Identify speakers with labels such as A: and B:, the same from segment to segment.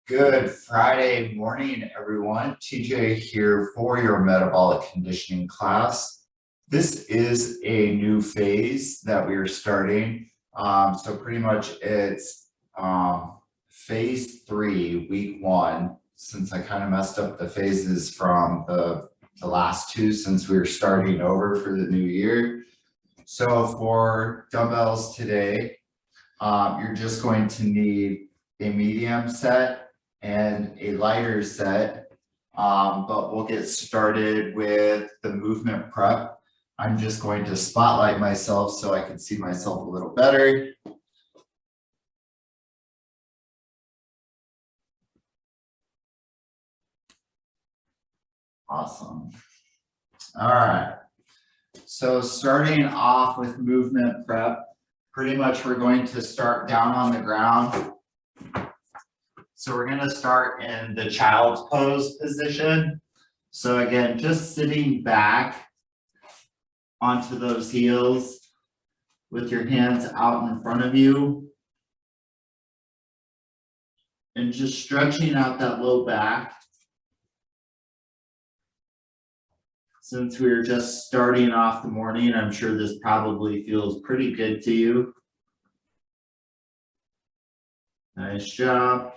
A: Good Friday morning, everyone. TJ here for your metabolic conditioning class. This is a new phase that we are starting. So pretty much it's phase 3, week 1, since I kind of messed up the phases from the last two since we were starting over for the new year. So for dumbbells today, you're just going to need a medium set and a lighter set, but we'll get started with the movement prep. I'm just going to spotlight myself so I can see myself a little better. Awesome. All right. So starting off with movement prep, pretty much we're going to start down on the ground. So we're going to start in the child's pose position. So again, just sitting back onto those heels with your hands out in front of you. And just stretching out that low back. Since we were just starting off the morning, I'm sure this probably feels pretty good to you. Nice job.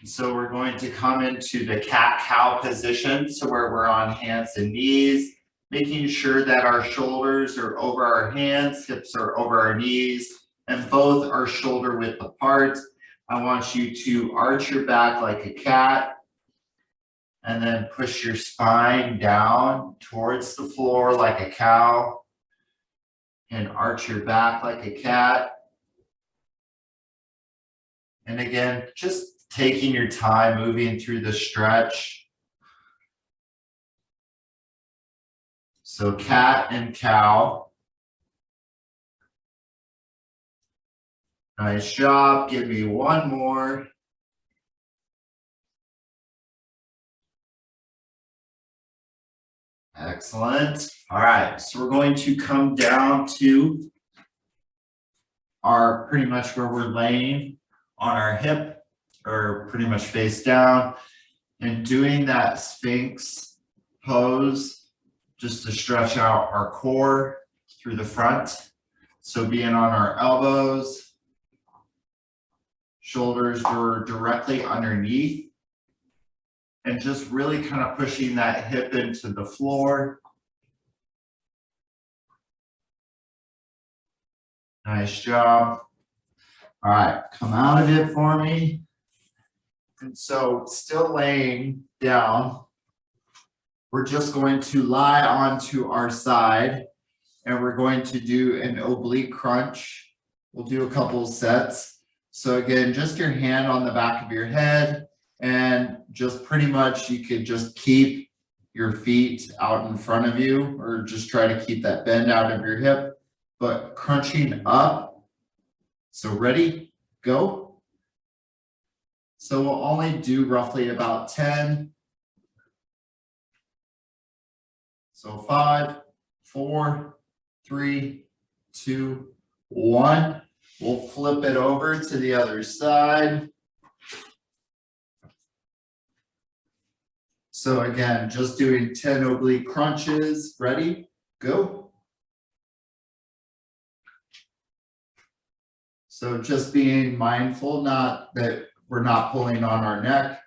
A: So we're going to come into the cat-cow position, so where we're on hands and knees, making sure that our shoulders are over our hands, hips are over our knees, and both are shoulder width apart. I want you to arch your back like a cat, and then push your spine down towards the floor like a cow, and arch your back like a cat. And again, just taking your time, moving through the stretch. So cat and cow. Nice job. Give me one more. Excellent. All right, so we're going to come down to our pretty much where we're laying on our hip, or pretty much face down, and doing that Sphinx pose just to stretch out our core through the front. So being on our elbows, shoulders were directly underneath, and just really kind of pushing that hip into the floor. Nice job. All right, come out of it for me. And so still laying down, we're just going to lie onto our side, and we're going to do an oblique crunch. We'll do a couple sets. So again, just your hand on the back of your head, and just pretty much you could just keep your feet out in front of you, or just try to keep that bend out of your hip, but crunching up. So ready, go. So we'll only do roughly about 10. So 5, 4, 3, 2, 1. We'll flip it over to the other side. So again, just doing 10 oblique crunches. Ready? Go. So just being mindful, not that we're not pulling on our neck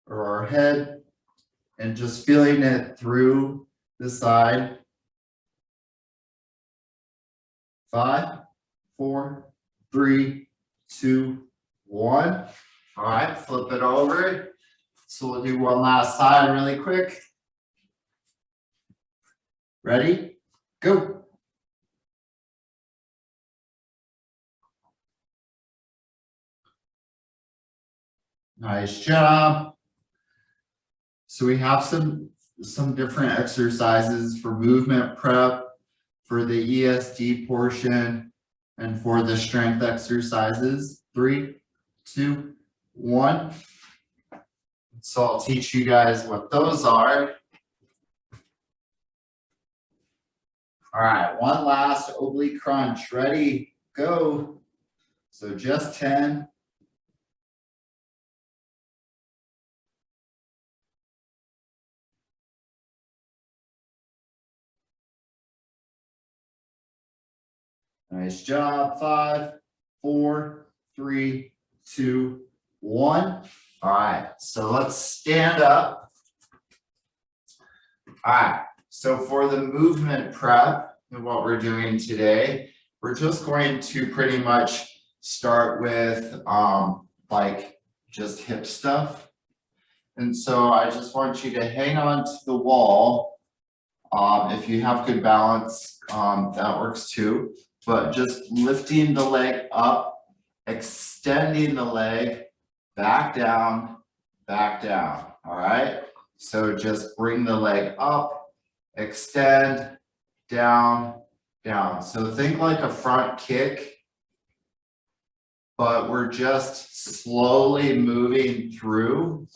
A: or our head, and just feeling it through the side. 5, 4, 3, 2, 1. All right, flip it over. So we'll do one last side really quick. Ready? Go. Nice job. So we have some different exercises for movement prep, for the ESD portion, and for the strength exercises. 3, 2, 1. So I'll teach you guys what those are. All right, one last oblique crunch. Ready? Go. So just 10. Nice job. 5, 4, 3, 2, 1. All right, so let's stand up. All right, so for the movement prep and what we're doing today, we're just going to pretty much start with like just hip stuff. And so I just want you to hang on to the wall. If you have good balance, that works too. But just lifting the leg up, extending the leg, back down, all right? So just bring the leg up, extend, down, down. So think like a front kick, but we're just slowly moving through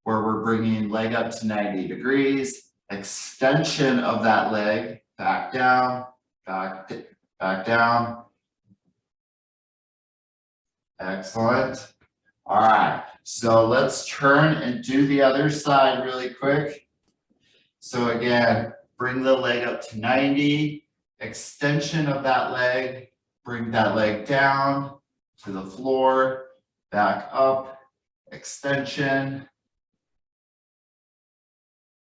A: where we're bringing leg up to 90 degrees, extension of that leg, back down, back down. Excellent. All right, so let's turn and do the other side really quick. So again, bring the leg up to 90, extension of that leg, bring that leg down to the floor, back up, extension.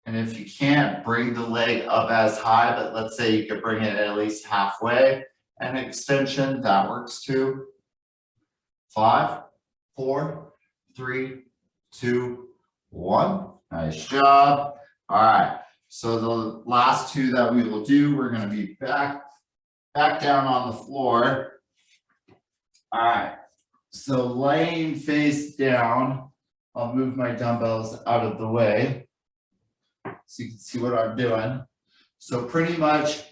A: And if you can't bring the leg up as high, but let's say you could bring it at least halfway, and extension, that works too. 5, 4, 3, 2, 1. Nice job. All right. So the last two that we will do, we're going to be back down on the floor. All right. So laying face down, I'll move my dumbbells out of the way so you can see what I'm doing. So pretty much,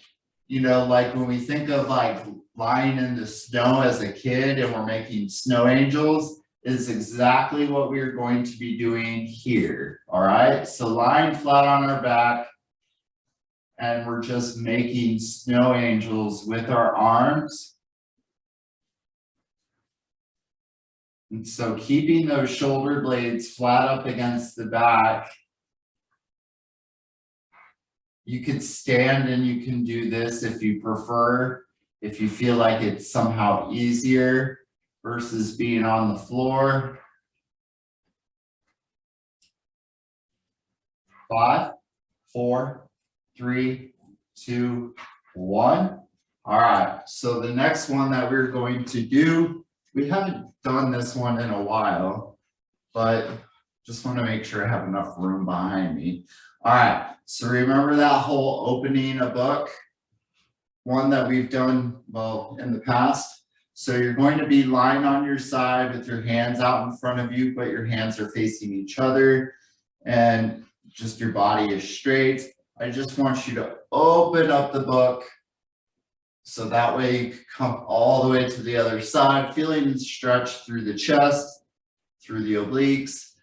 A: you know, like when we think of like lying in the snow as a kid and we're making snow angels, is exactly what we're going to be doing here. All right, so lying flat on our back, and we're just making snow angels with our arms. And so keeping those shoulder blades flat up against the back. You could stand and you can do this if you prefer, if you feel like it's somehow easier versus being on the floor. 5, 4, 3, 2, 1. All right, so the next one that we're going to do, we haven't done this one in a while, but just want to make sure I have enough room behind me. All right, so remember that whole opening a book, one that we've done, well, in the past. So you're going to be lying on your side with your hands out in front of you, but your hands are facing each other and just your body is straight. I just want you to open up the book so that way you can come all the way to the other side, feeling the stretch through the chest, through the obliques,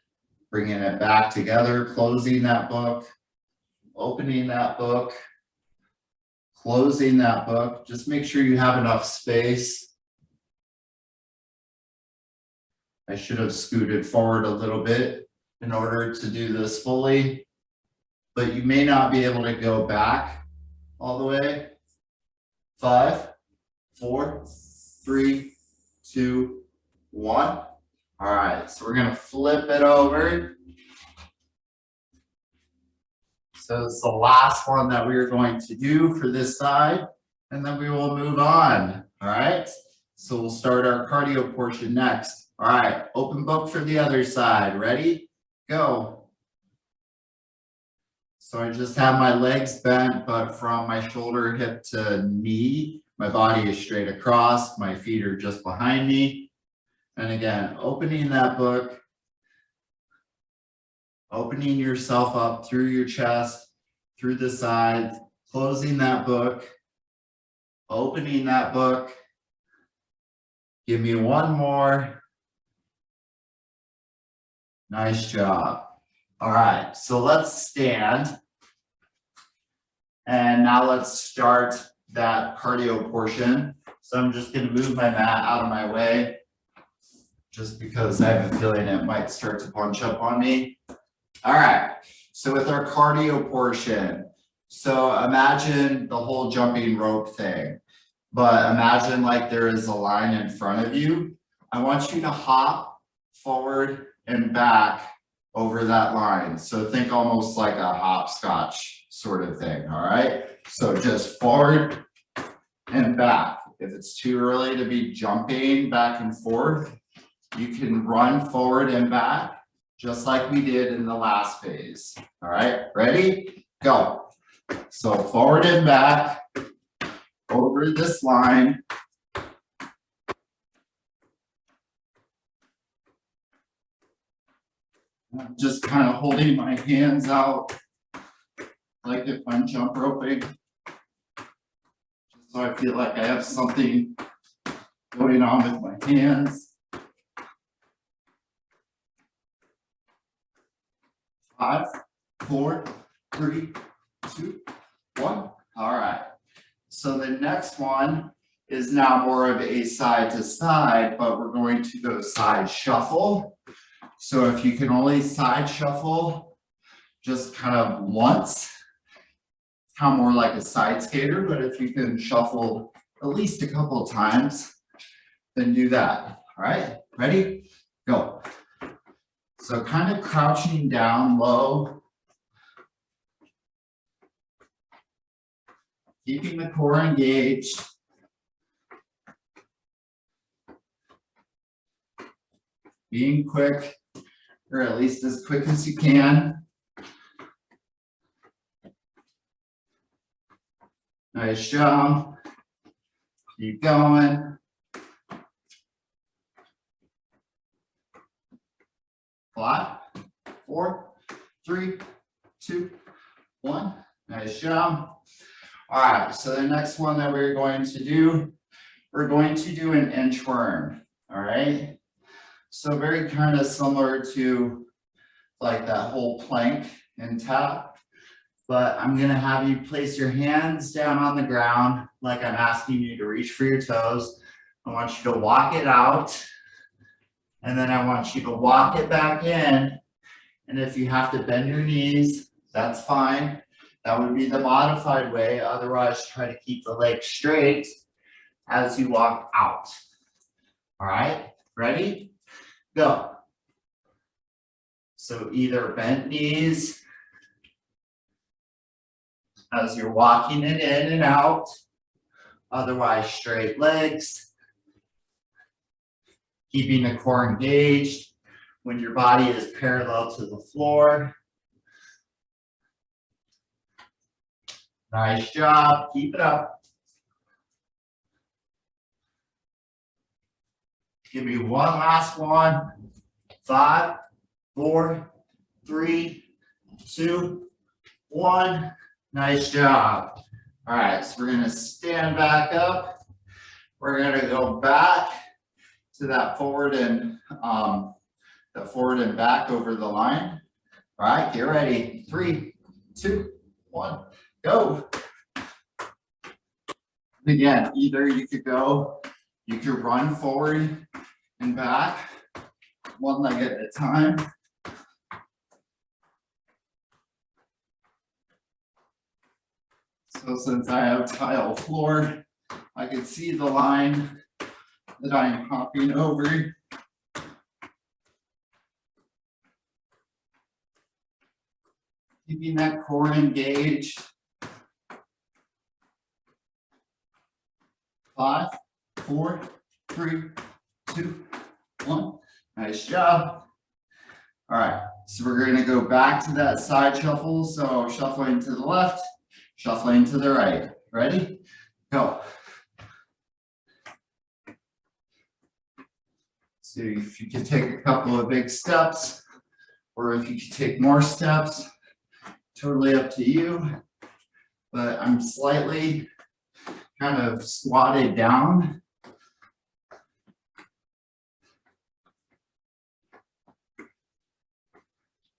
A: bringing it back together, closing that book, opening that book, closing that book. Just make sure you have enough space. I should have scooted forward a little bit in order to do this fully, but you may not be able to go back all the way. 5, 4, 3, 2, 1. All right, so we're going to flip it over. So it's the last one that we're going to do for this side, and then we will move on. All right, so we'll start our cardio portion next. All right, open book for the other side. Ready? Go. So I just have my legs bent, but from my shoulder, hip to knee, my body is straight across. My feet are just behind me. And again, opening that book, opening yourself up through your chest, through the sides, closing that book, opening that book. Give me one more. Nice job. All right, so let's stand. And now let's start that cardio portion. So I'm just going to move my mat out of my way, just because I have a feeling it might start to bunch up on me. All right, so with our cardio portion, so imagine the whole jumping rope thing. but imagine like there is a line in front of you. I want you to hop forward and back over that line. So think almost like a hopscotch sort of thing, all right? So just forward and back. If it's too early to be jumping back and forth, you can run forward and back, just like we did in the last phase. All right, ready? Go. So forward and back over this line. I'm just kind of holding my hands out like if I'm jump roping. So I feel like I have something going on with my hands. 5, 4, 3, 2, 1. All right. So the next one is now more of a side to side, but we're going to go side shuffle. So if you can only side shuffle just kind of once, kind of more like a side skater, but if you can shuffle at least a couple of times, then do that. All right, ready? Go. So kind of crouching down low, keeping the core engaged. Being quick, or at least as quick as you can. Nice job. Keep going. 5, 4, 3, 2, 1. Nice job. All right, so the next one that we're going to do, we're going to do an inchworm. All right. So very kind of similar to like that whole plank and tap, but I'm gonna have you place your hands down on the ground like I'm asking you to reach for your toes. I want you to walk it out, and then I want you to walk it back in. And if you have to bend your knees, that's fine. That would be the modified way. Otherwise, try to keep the legs straight as you walk out. All right, ready? Go. So either bent knees as you're walking it in and out, otherwise straight legs, keeping the core engaged when your body is parallel to the floor. Nice job, keep it up. Give me one last one. 5, 4, 3, 2, 1. Nice job. All right, so we're gonna stand back up. We're gonna go back to that forward and back over the line. All right, get ready. 3, 2, 1, go. Again, either you could run forward and back, one leg at a time. So since I have tile floor, I can see the line that I'm hopping over. Keeping that core engaged. 5, 4, 3, 2, 1. Nice job. All right, so we're going to go back to that side shuffle. So shuffling to the left, shuffling to the right. Ready? Go. So if you could take a couple of big steps, or if you could take more steps, totally up to you. But I'm slightly kind of squatted down.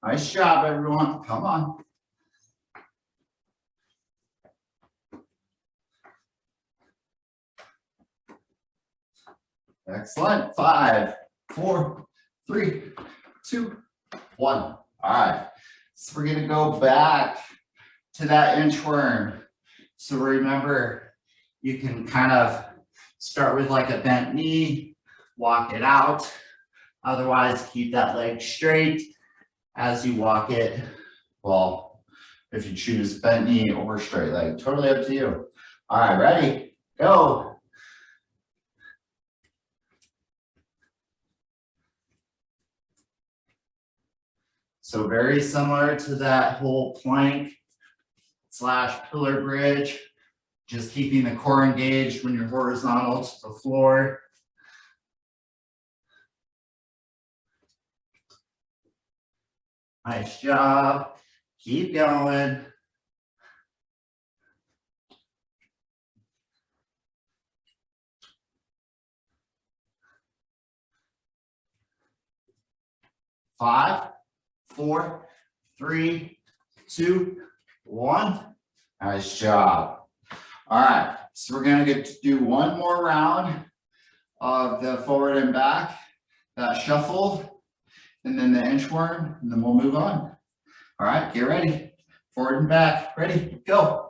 A: Nice job, everyone. Come on. Excellent. 5, 4, 3, 2, 1. All right. So we're going to go back to that inchworm. So remember, you can kind of Start with like a bent knee, walk it out. Otherwise, keep that leg straight as you walk it. Well, if you choose bent knee or straight leg, totally up to you. All right, ready? Go. So very similar to that whole plank / pillar bridge, just keeping the core engaged when you're horizontal to the floor. Nice job. Keep going. Five, 4, 3, 2, 1. Nice job. All right, so we're gonna get to do one more round of the forward and back, that shuffle, and then the inchworm, and then we'll move on. All right, get ready. Forward and back, ready, go.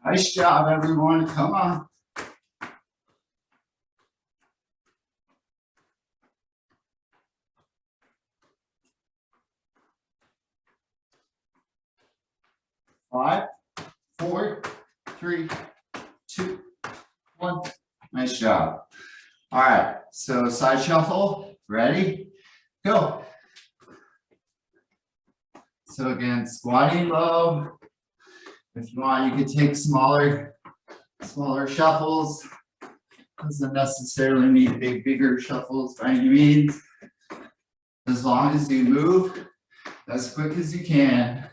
A: Nice job, everyone. Come on. Five, 4, 3, 2, 1. Nice job. All right, so side shuffle. Ready? Go. So again, squatting low. If you want, you could take smaller shuffles. Doesn't necessarily need bigger shuffles by any means. As long as you move as quick as you can.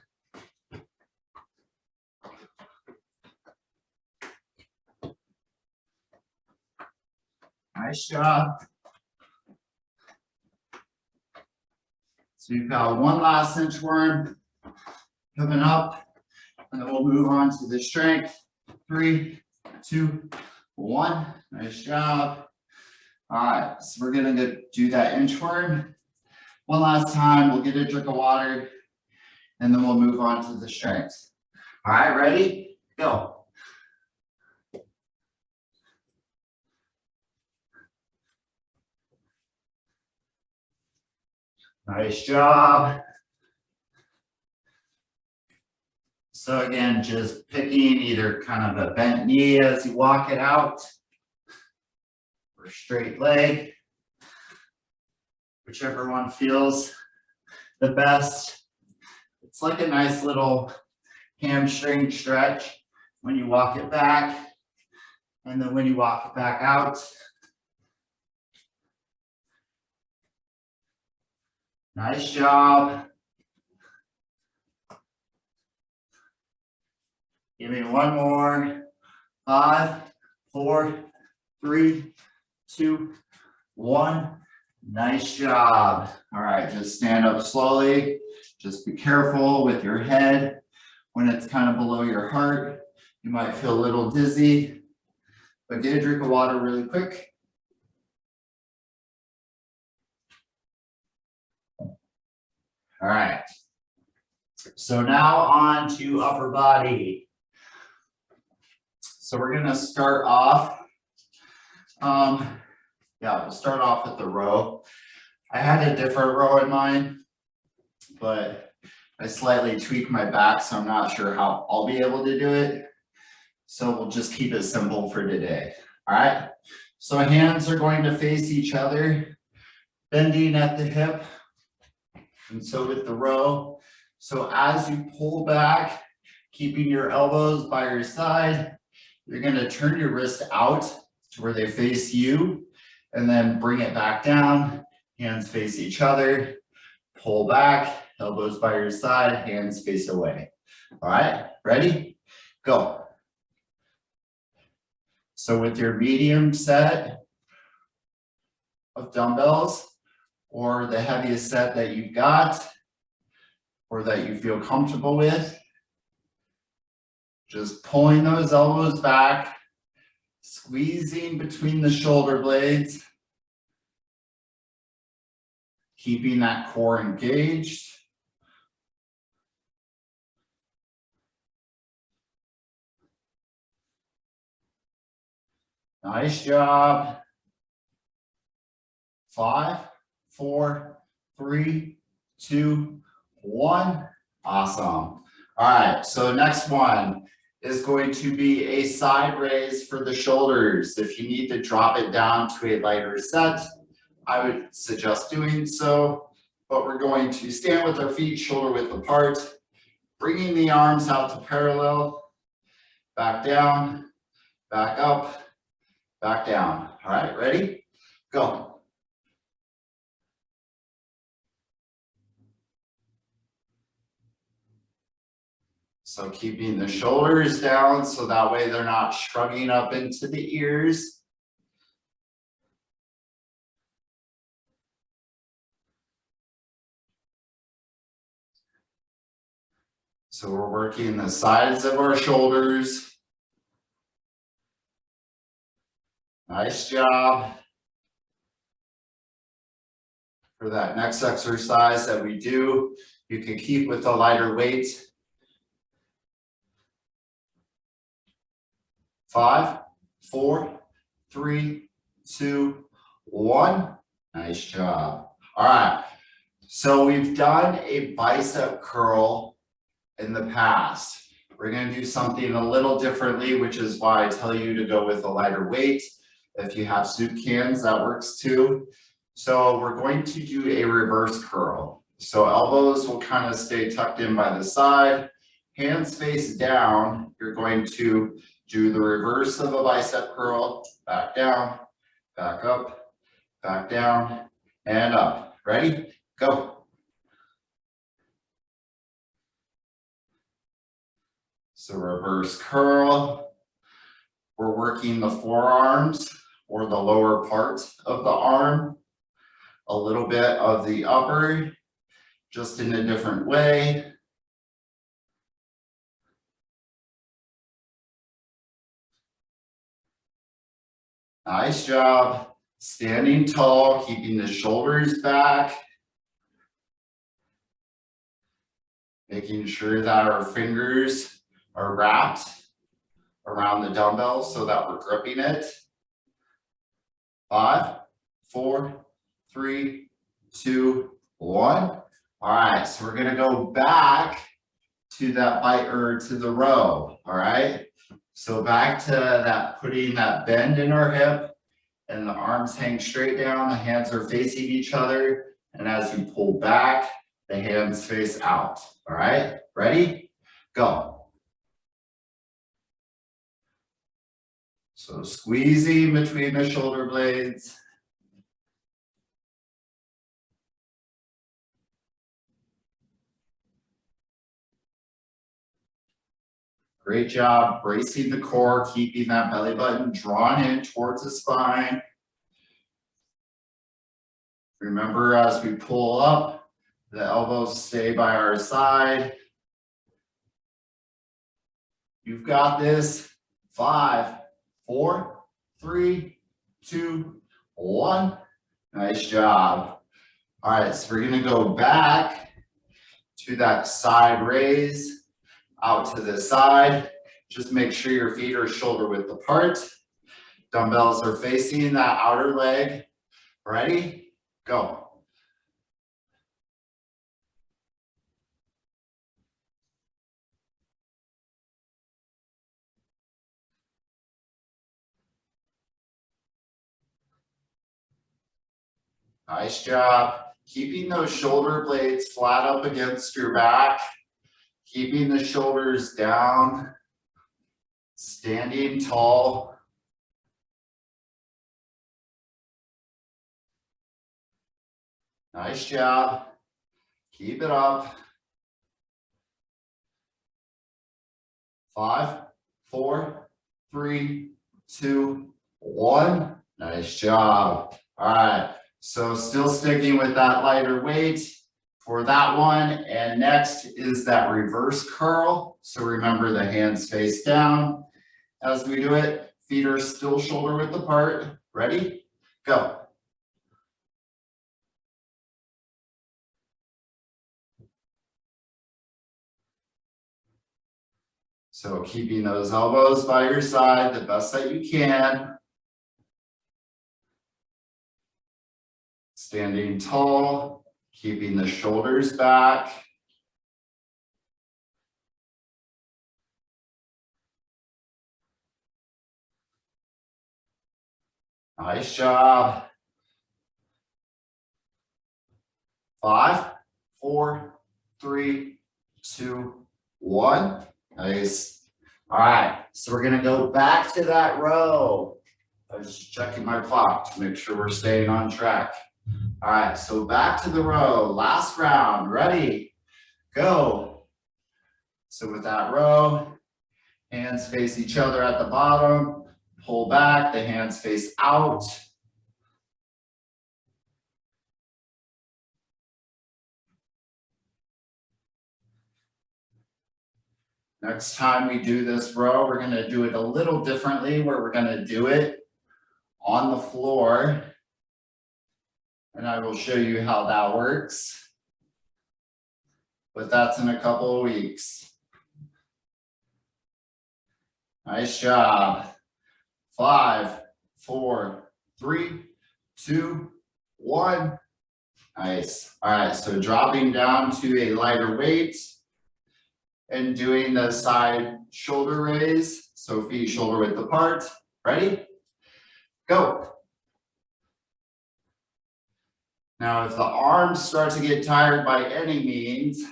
A: Nice job. So you've got one last inchworm coming up, and then we'll move on to the strength. 3, 2, 1. Nice job. All right, so we're gonna do that inchworm one last time. We'll get a drink of water, and then we'll move on to the strength. All right, ready? Go. Nice job. So again, just picking either kind of a bent knee as you walk it out, or straight leg, whichever one feels the best. It's like a nice little hamstring stretch when you walk it back, and then when you walk it back out. Nice job. Give me one more. 5, 4, 3, 2, 1. Nice job. All right, just stand up slowly. Just be careful with your head when it's kind of below your heart. You might feel a little dizzy, but get a drink of water really quick. All right, so now on to upper body. So we're gonna start off, we'll start off with the row. I had a different row in mind, but I slightly tweaked my back, so I'm not sure how I'll be able to do it. So we'll just keep it simple for today, all right? So hands are going to face each other, bending at the hip. And so with the row, so as you pull back, keeping your elbows by your side, you're gonna turn your wrist out to where they face you, and then bring it back down, hands face each other, pull back, elbows by your side, hands face away. All right, ready? Go. So with your medium set of dumbbells, or the heaviest set that you've got, or that you feel comfortable with, just pulling those elbows back, Squeezing between the shoulder blades. Keeping that core engaged. Nice job. 5, 4, 3, 2, 1. Awesome. All right, so next one is going to be a side raise for the shoulders. If you need to drop it down to a lighter set, I would suggest doing so, but we're going to stand with our feet shoulder width apart, bringing the arms out to parallel, back down, back up, back down. All right, ready? Go. So keeping the shoulders down so that way they're not shrugging up into the ears. So we're working the sides of our shoulders. Nice job. For that next exercise that we do, you can keep with a lighter weight. 5, 4, 3, 2, 1. Nice job. All right. So we've done a bicep curl in the past. We're going to do something a little differently, which is why I tell you to go with a lighter weight. If you have soup cans, that works too. So we're going to do a reverse curl. So elbows will kind of stay tucked in by the side. Hands face down. You're going to do the reverse of a bicep curl. Back down, back up, back down, and up. Ready? Go. So reverse curl. We're working the forearms or the lower part of the arm. A little bit of the upper, just in a different way. Nice job. Standing tall, keeping the shoulders back. Making sure that our fingers are wrapped around the dumbbell so that we're gripping it. 5, 4, 3, 2, 1. All right, so we're gonna go back to that bite or to the row. All right, so back to that, putting that bend in our hip and the arms hang straight down, the hands are facing each other. And as you pull back, the hands face out. All right, ready? Go. So squeezing between the shoulder blades. Great job bracing the core, keeping that belly button drawn in towards the spine. Remember, as we pull up, the elbows stay by our side. You've got this. 5, 4, 3, 2, 1. Nice job. All right, so we're gonna go back to that side raise, out to the side. Just make sure your feet are shoulder width apart. Dumbbells are facing that outer leg. Ready? Go. Nice job. Keeping those shoulder blades flat up against your back. Keeping the shoulders down. Standing tall. Nice job. Keep it up. 5, 4, 3, 2, 1. Nice job. All right. So still sticking with that lighter weight for that one. And next is that reverse curl. So remember, the hands face down as we do it. Feet are still shoulder width apart. Ready? Go. So keeping those elbows by your side the best that you can. Standing tall, keeping the shoulders back. Nice job. 5, 4, 3, 2, 1. Nice. All right, so we're gonna go back to that row. I was just checking my clock to make sure we're staying on track. All right, so back to the row. Last round. Ready? Go. So with that row, hands face each other at the bottom. Pull back, the hands face out. Next time we do this row, we're going to do it a little differently, where we're going to do it on the floor. And I will show you how that works. But that's in a couple of weeks. Nice job. 5, 4, 3, 2, 1. Nice. All right, so dropping down to a lighter weight and doing the side shoulder raise. So feet shoulder width apart. Ready? Go. Now, if the arms start to get tired by any means,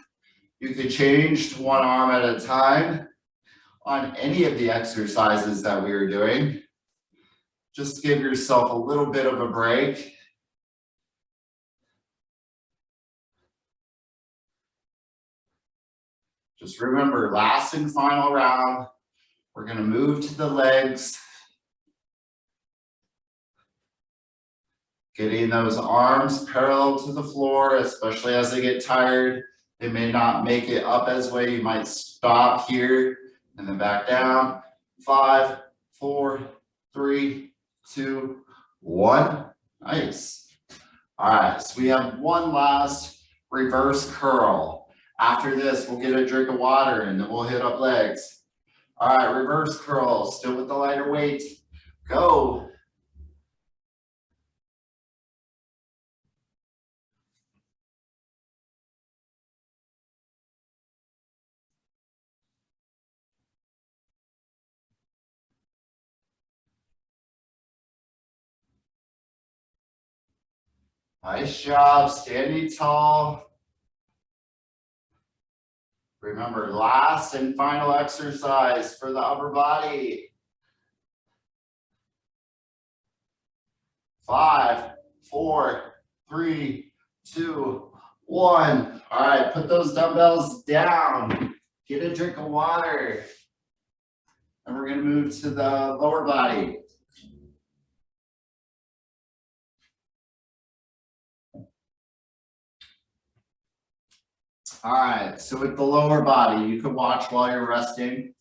A: you could change to one arm at a time on any of the exercises that we are doing. Just give yourself a little bit of a break. Just remember, last and final round, we're going to move to the legs. Getting those arms parallel to the floor, especially as they get tired. They may not make it up as way. You might stop here and then back down. 5, 4, 3, 2, 1. Nice. All right, so we have one last reverse curl. After this, we'll get a drink of water and then we'll hit up legs. All right, reverse curl, still with the lighter weight. Go. Nice job, standing tall. Remember, last and final exercise for the upper body. 5, 4, 3, 2, 1. All right, put those dumbbells down. Get a drink of water. And we're going to move to the lower body. All right, so with the lower body, you can watch while you're resting.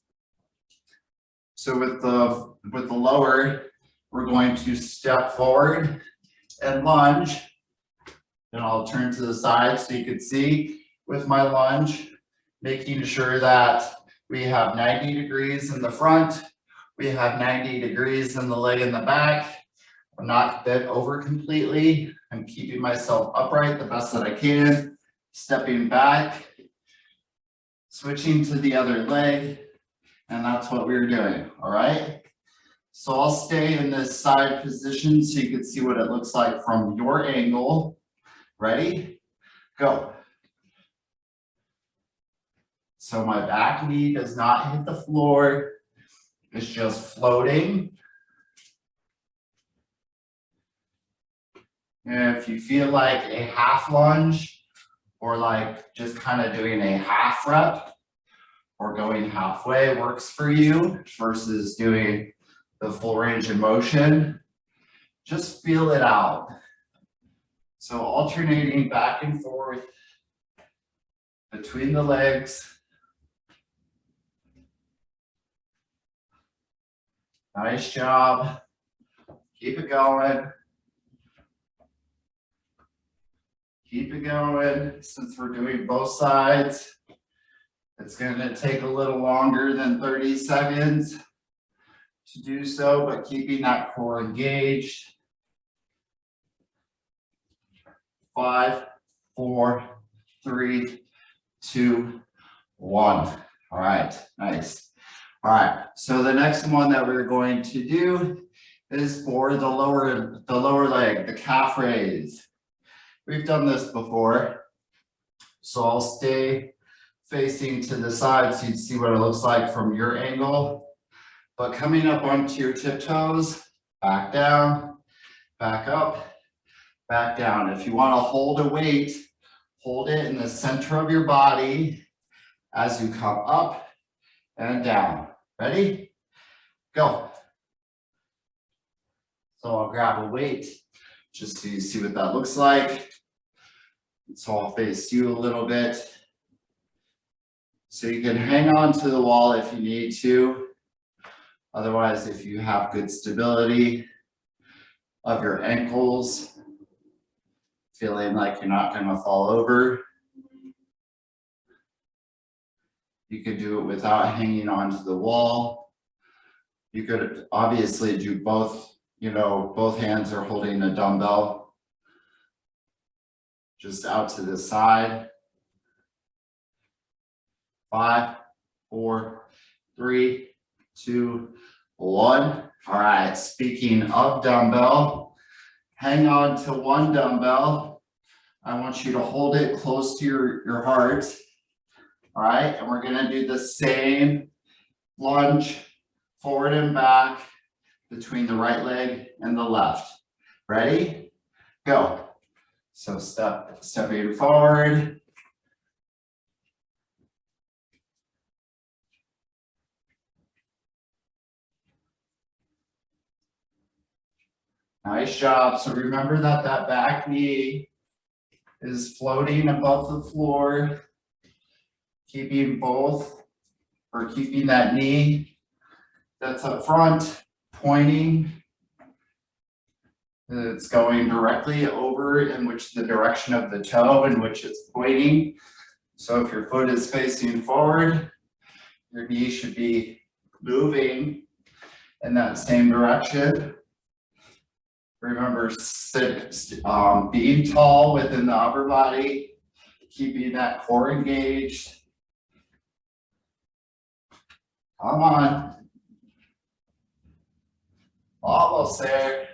A: So with the lower, we're going to step forward and lunge. Then I'll turn to the side so you can see with my lunge, making sure that we have 90 degrees in the front. We have 90 degrees in the leg in the back. I'm not bent over completely. I'm keeping myself upright the best that I can. Stepping back, switching to the other leg, and that's what we're doing, all right? So I'll stay in this side position so you can see what it looks like from your angle. Ready? Go. So my back knee does not hit the floor, it's just floating. And if you feel like a half lunge, or like just kind of doing a half rep or going halfway works for you versus doing the full range of motion, just feel it out. So alternating back and forth between the legs. Nice job. Keep it going. Keep it going. Since we're doing both sides, it's going to take a little longer than 30 seconds to do so, but keeping that core engaged. 5, 4, 3, 2, 1. All right, nice. All right, so the next one that we're going to do is for the lower leg, the calf raise. We've done this before, so I'll stay facing to the side so you can see what it looks like from your angle. But coming up onto your tiptoes, back down, back up, back down. If you want to hold a weight, hold it in the center of your body as you come up and down. Ready? Go. So I'll grab a weight just so you see what that looks like. So I'll face you a little bit. So you can hang on to the wall if you need to. Otherwise, if you have good stability of your ankles, feeling like you're not going to fall over, you could do it without hanging onto the wall. You could obviously do both, both hands are holding a dumbbell just out to the side. 5, 4, 3, 2, 1. All right, speaking of dumbbell, hang on to one dumbbell. I want you to hold it close to your heart. All right, and we're gonna do the same lunge forward and back between the right leg and the left. Ready? Go. So stepping forward. Nice job. So remember that back knee is floating above the floor, keeping that knee that's up front pointing. It's going directly over in the direction of the toe in which it's pointing. So if your foot is facing forward, your knee should be moving in that same direction. Remember, being tall within the upper body, keeping that core engaged. Come on. Almost there.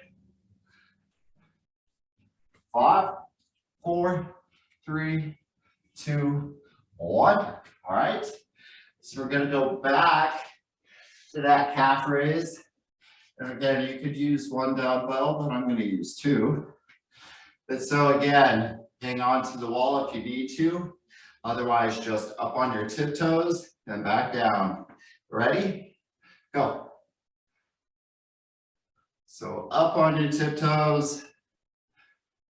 A: 5, 4, 3, 2, 1. All right. So we're going to go back to that calf raise. And again, you could use one dumbbell, but I'm going to use 2. But so again, hang on to the wall if you need to. Otherwise, just up on your tiptoes and back down. Ready? Go. So up on your tiptoes,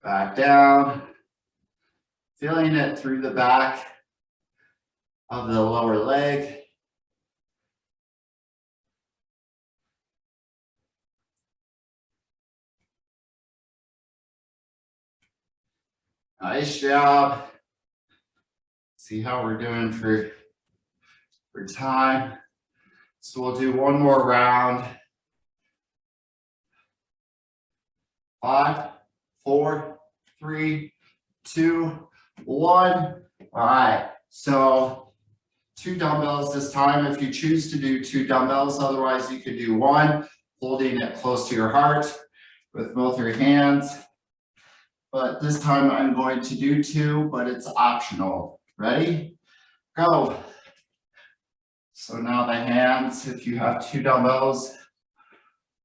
A: back down, feeling it through the back of the lower leg. Nice job. See how we're doing for time. So we'll do one more round. 5, 4, 3, 2, 1. All right. So 2 dumbbells this time if you choose to do 2 dumbbells. Otherwise, you could do 1, holding it close to your heart with both your hands. But this time I'm going to do 2, but it's optional. Ready? Go. So now the hands, if you have 2 dumbbells,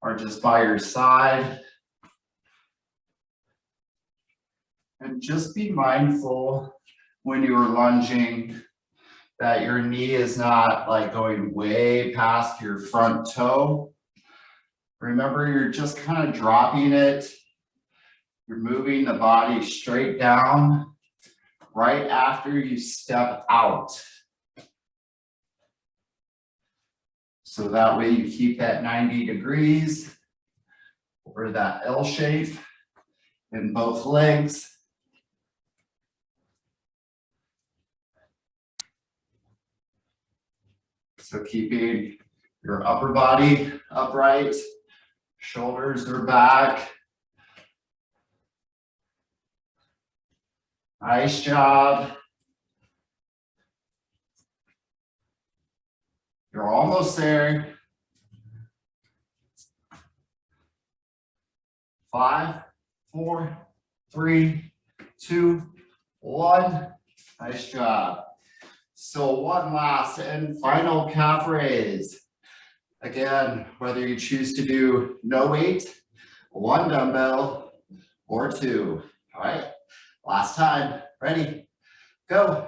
A: are just by your side. And just be mindful when you're lunging that your knee is not like going way past your front toe. Remember, you're just kind of dropping it. You're moving the body straight down right after you step out. So that way you keep that 90 degrees or that L shape in both legs. So keeping your upper body upright, shoulders are back. Nice job. You're almost there. 5, 4, 3, 2, 1. Nice job. So one last and final calf raise. Again, whether you choose to do no weight, 1 dumbbell, or 2. All right, last time. Ready? Go.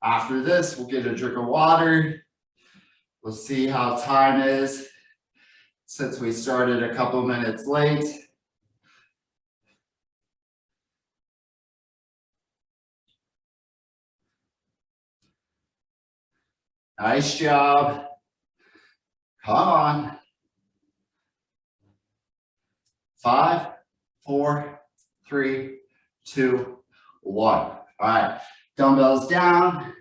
A: After this, we'll get a drink of water. We'll see how time is since we started a couple minutes late. Nice job. Come on. 5, 4, 3, 2, 1. All right, dumbbells down.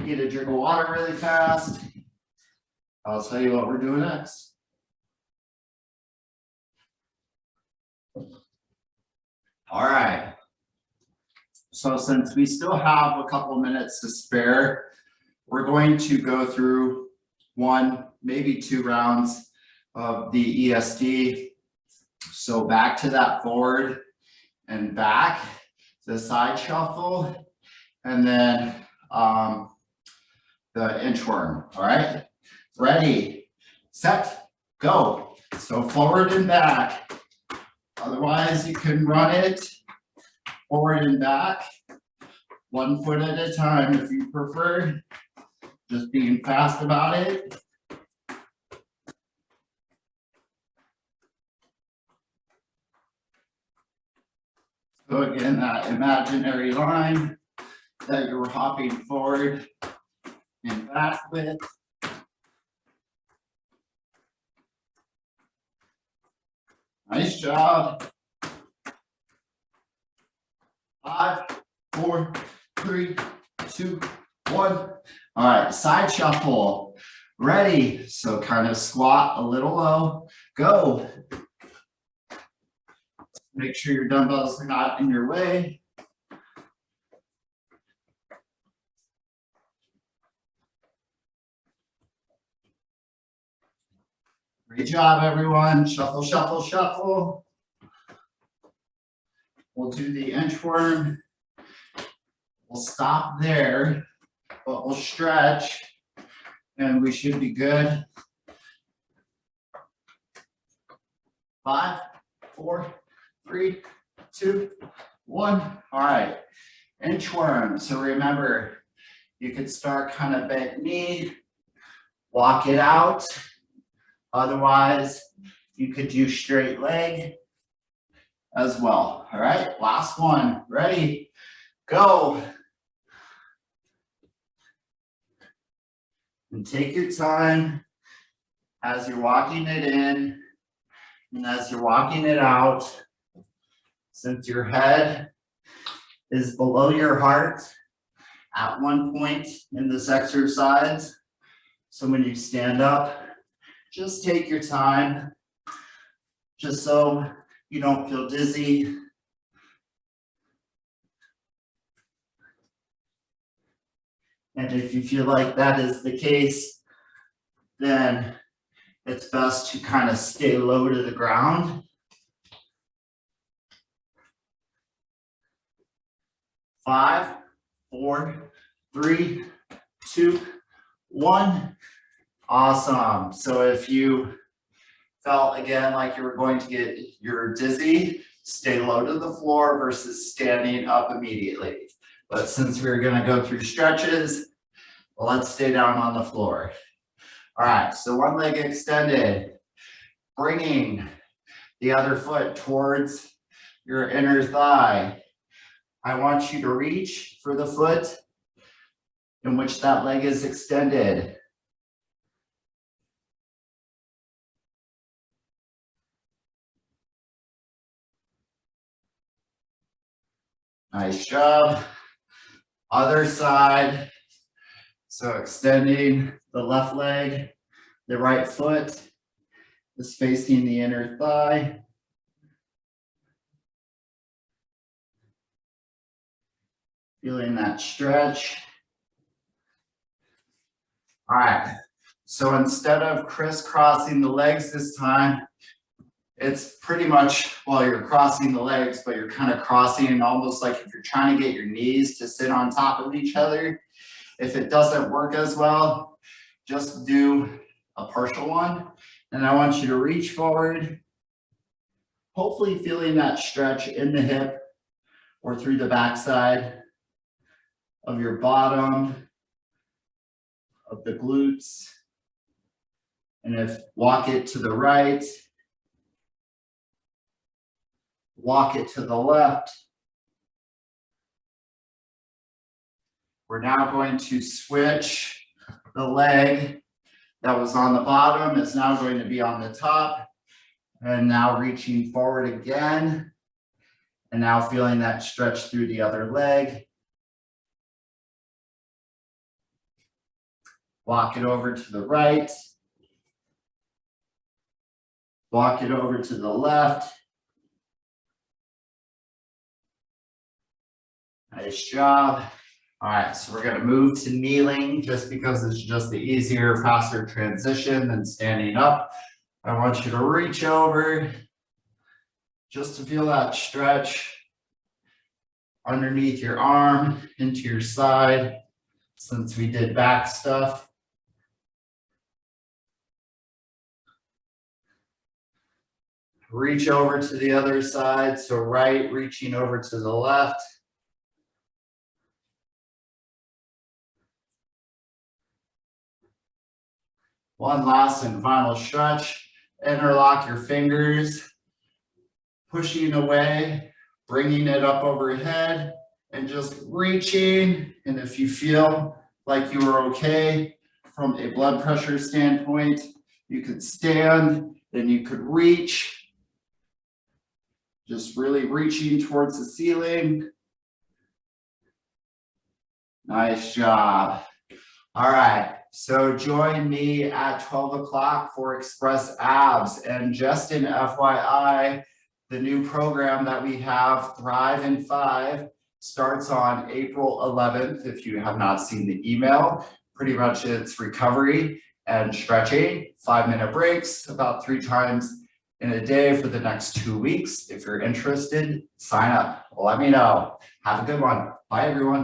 A: Get a drink of water really fast. I'll tell you what we're doing next. All right. So since we still have a couple minutes to spare, we're going to go through 1, maybe 2 rounds of the ESD. So back to that forward and back, the side shuffle, and then the inchworm. All right, ready, set, go. So forward and back. Otherwise, you can run it forward and back, 1 foot at a time if you prefer. Just being fast about it. So again, that imaginary line that you're hopping forward and back with. Nice job. 5, 4, 3, 2, 1. All right, side shuffle. Ready. So kind of squat a little low. Go. Make sure your dumbbells are not in your way. Great job, everyone. Shuffle, shuffle, shuffle. We'll do the inchworm. We'll stop there, but we'll stretch, and we should be good. 5, 4, 3, 2, 1. All right, inchworm. So remember, you could start kind of bent knee, walk it out. Otherwise, you could do straight leg as well. All right, last one. Ready, go. And take your time as you're walking it in and as you're walking it out. Since your head is below your heart at one point in this exercise, so when you stand up, just take your time, just so you don't feel dizzy. And if you feel like that is the case, then it's best to kind of stay low to the ground. 5, 4, 3, 2, 1. Awesome. So if you felt again like you were going to get your dizzy, stay low to the floor versus standing up immediately. But since we're going to go through stretches, let's stay down on the floor. All right, so one leg extended, bringing the other foot towards your inner thigh. I want you to reach for the foot in which that leg is extended. Nice job. Other side. So extending the left leg, the right foot is facing the inner thigh. Feeling that stretch. All right, so instead of crisscrossing the legs this time, it's pretty much, well, you're crossing the legs, but you're kind of crossing almost like if you're trying to get your knees to sit on top of each other. If it doesn't work as well, just do a partial one. And I want you to reach forward, hopefully feeling that stretch in the hip or through the backside of your bottom of the glutes. And if walk it to the right, walk it to the left. We're now going to switch the leg that was on the bottom is now going to be on the top. And now reaching forward again. And now feeling that stretch through the other leg. Walk it over to the right. Walk it over to the left. Nice job. All right, so we're going to move to kneeling just because it's just the easier, faster transition than standing up. I want you to reach over just to feel that stretch underneath your arm, into your side, since we did back stuff. Reach over to the other side, so right reaching over to the left. One last and final stretch. Interlock your fingers, pushing away, bringing it up overhead, and just reaching. And if you feel like you are okay from a blood pressure standpoint, you could stand, then you could reach. Just really reaching towards the ceiling. Nice job. All right. So join me at 12 o'clock for Express Abs. And just in FYI, the new program that we have, Thrive in 5, starts on April 11th. If you have not seen the email, pretty much it's recovery and stretching, 5-minute breaks, about 3 times in a day for the next 2 weeks. If you're interested, sign up. Let me know. Have a good one. Bye, everyone.